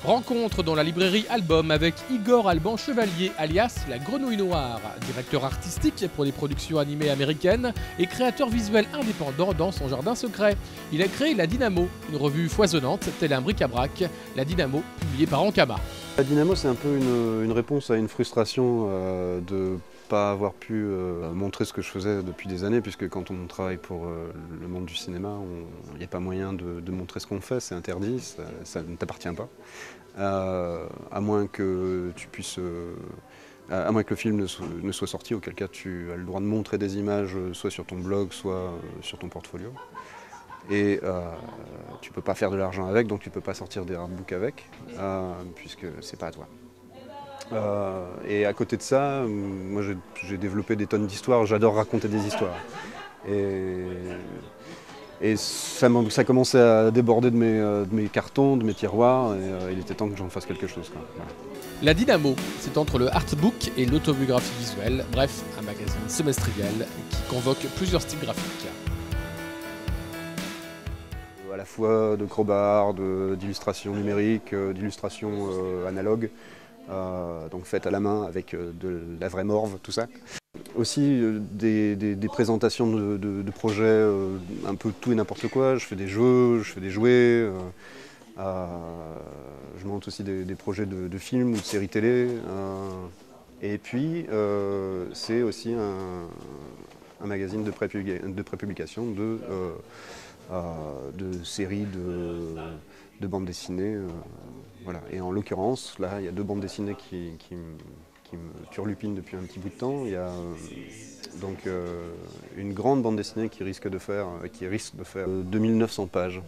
Rencontre dans la librairie Album avec Igor Alban Chevalier, alias La Grenouille Noire, directeur artistique pour les productions animées américaines et créateur visuel indépendant dans son jardin secret. Il a créé La Dynamo, une revue foisonnante, tel un bric-à-brac. La Dynamo, publiée par Ankama. La Dynamo, c'est un peu une réponse à une frustration de ne pas avoir pu montrer ce que je faisais depuis des années, puisque quand on travaille pour le monde du cinéma, il n'y a pas moyen de montrer ce qu'on fait, c'est interdit, ça ne t'appartient pas. À moins que tu puisses, à moins que le film ne soit sorti, auquel cas tu as le droit de montrer des images soit sur ton blog, soit sur ton portfolio. Et tu ne peux pas faire de l'argent avec, donc tu ne peux pas sortir des artbooks avec, puisque c'est pas à toi. Et à côté de ça, moi j'ai développé des tonnes d'histoires, j'adore raconter des histoires. Et ça commençait à déborder de mes cartons, de mes tiroirs, et il était temps que j'en fasse quelque chose, quoi. Voilà. La Dynamo, c'est entre le artbook et l'autobiographie visuelle, bref, un magazine semestriel qui convoque plusieurs styles graphiques. À la fois de crowbar, d'illustrations numériques, d'illustrations analogues, donc faites à la main avec de la vraie morve, tout ça. Aussi des présentations de projets, un peu tout et n'importe quoi. Je fais des jeux, je fais des jouets, je monte aussi des projets de films ou de séries télé. Et puis c'est aussi un magazine de prépublication de séries de bandes dessinées. Voilà. Et en l'occurrence, là, il y a deux bandes dessinées qui me turlupinent depuis un petit bout de temps. Il y a donc une grande bande dessinée qui risque de faire 2900 pages.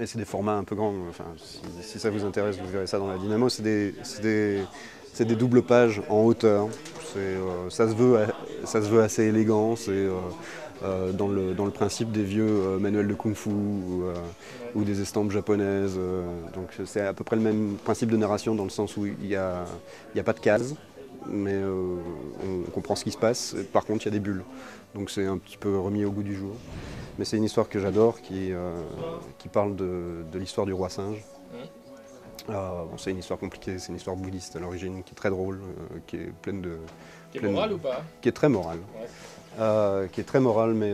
Et c'est des formats un peu grands. Enfin, si ça vous intéresse, vous verrez ça dans la Dynamo. C'est des doubles pages en hauteur. Ça se veut assez élégant. C'est dans le principe des vieux manuels de kung-fu ou des estampes japonaises. Donc c'est à peu près le même principe de narration dans le sens où il y a pas de cases, mais on comprend ce qui se passe. Par contre, il y a des bulles. Donc c'est un petit peu remis au goût du jour. Mais c'est une histoire que j'adore qui parle de l'histoire du roi singe. Bon, c'est une histoire compliquée, c'est une histoire bouddhiste à l'origine, qui est très drôle, qui est pleine de... Qui est morale ou pas? Qui est très morale. Ouais. Qui est très morale, mais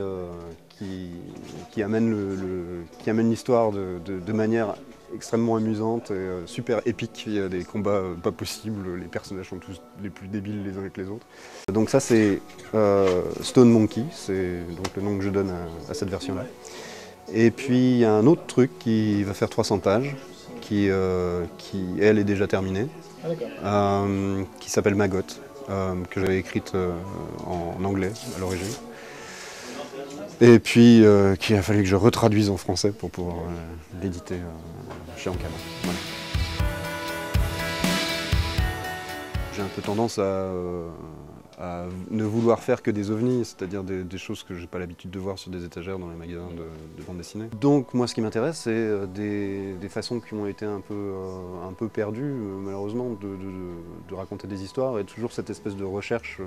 qui amène l'histoire de manière extrêmement amusante et super épique. Il y a des combats pas possibles, les personnages sont tous les plus débiles les uns avec les autres. Donc ça c'est Stone Monkey, c'est donc le nom que je donne à cette version-là. Et puis il y a un autre truc qui va faire 300 pages, qui elle est déjà terminée, qui s'appelle Maggot, que j'avais écrite en anglais à l'origine. Et puis qu'il a fallu que je retraduise en français pour pouvoir l'éditer chez Ankama. Voilà. J'ai un peu tendance à ne vouloir faire que des ovnis, c'est-à-dire des choses que je n'ai pas l'habitude de voir sur des étagères dans les magasins de bande dessinée. Donc moi ce qui m'intéresse c'est des façons qui ont été un peu perdues malheureusement de raconter des histoires et toujours cette espèce de recherche,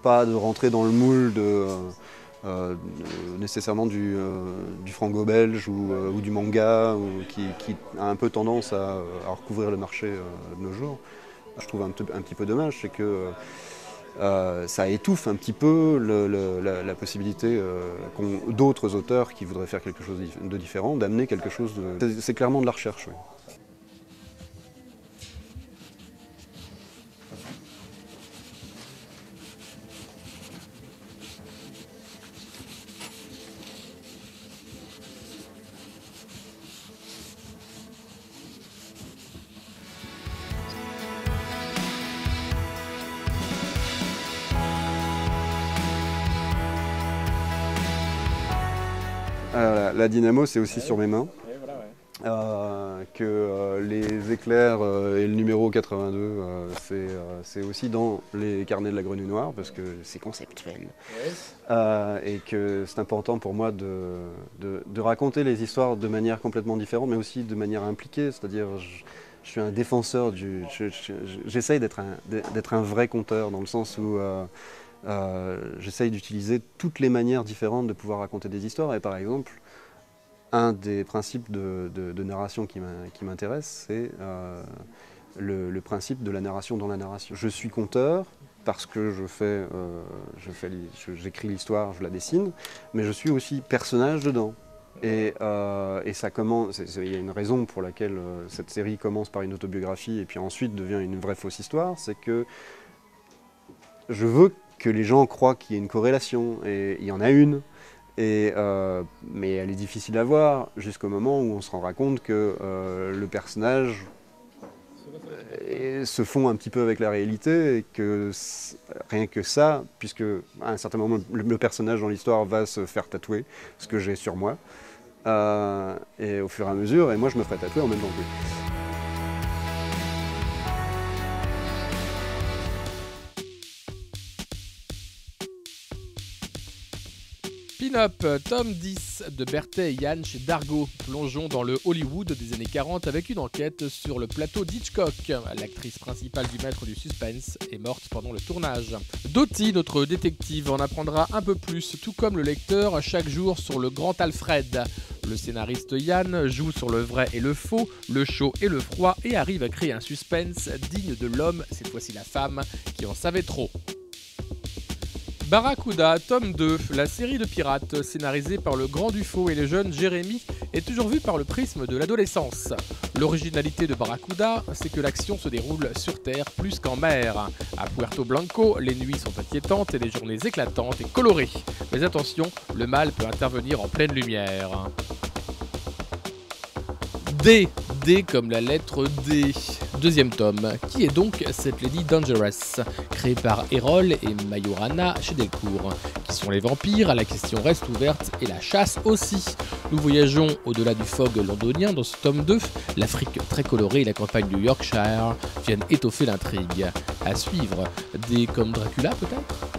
pas de rentrer dans le moule nécessairement du franco-belge ou du manga qui a un peu tendance à recouvrir le marché de nos jours. Je trouve un petit peu dommage, c'est que ça étouffe un petit peu la possibilité qu'ont d'autres auteurs qui voudraient faire quelque chose de différent, d'amener quelque chose de... C'est clairement de la recherche, oui. La Dynamo, c'est aussi sur mes mains. Que les éclairs et le numéro 82, c'est aussi dans les carnets de la Grenouille Noire, parce que c'est conceptuel. Et que c'est important pour moi de raconter les histoires de manière complètement différente, mais aussi de manière impliquée. C'est-à-dire, je suis un défenseur j'essaye d'être un vrai conteur, dans le sens où j'essaye d'utiliser toutes les manières différentes de pouvoir raconter des histoires. Et par exemple, Un des principes de narration qui m'intéresse, c'est le principe de la narration dans la narration. Je suis conteur parce que j'écris l'histoire, je la dessine, mais je suis aussi personnage dedans. Et ça commence, il y a une raison pour laquelle cette série commence par une autobiographie et puis ensuite devient une vraie fausse histoire, c'est que je veux que les gens croient qu'il y a une corrélation, et il y en a une. Mais elle est difficile à voir jusqu'au moment où on se rendra compte que le personnage se fond un petit peu avec la réalité et que rien que ça, puisque à un certain moment le personnage dans l'histoire va se faire tatouer ce que j'ai sur moi, et au fur et à mesure, et moi je me ferai tatouer en même temps que lui. Pin-up, tome 10 de Berthet et Yann chez Dargaud. Plongeons dans le Hollywood des années 40 avec une enquête sur le plateau d'Hitchcock. L'actrice principale du maître du suspense est morte pendant le tournage. Dottie, notre détective, en apprendra un peu plus, tout comme le lecteur, chaque jour sur le grand Alfred. Le scénariste Yann joue sur le vrai et le faux, le chaud et le froid et arrive à créer un suspense digne de l'homme, cette fois-ci la femme, qui en savait trop. Barracuda, tome 2, la série de pirates scénarisée par le grand Dufaux et le jeune Jérémy est toujours vue par le prisme de l'adolescence. L'originalité de Barracuda, c'est que l'action se déroule sur terre plus qu'en mer. À Puerto Blanco, les nuits sont inquiétantes et les journées éclatantes et colorées. Mais attention, le mal peut intervenir en pleine lumière. D comme la lettre D. Deuxième tome. Qui est donc cette Lady Dangerous, créée par Errol et Majorana chez Delcourt? Qui sont les vampires? La question reste ouverte et la chasse aussi. Nous voyageons au-delà du fog londonien dans ce tome 2. L'Afrique très colorée et la campagne du Yorkshire viennent étoffer l'intrigue. À suivre. D comme Dracula peut-être?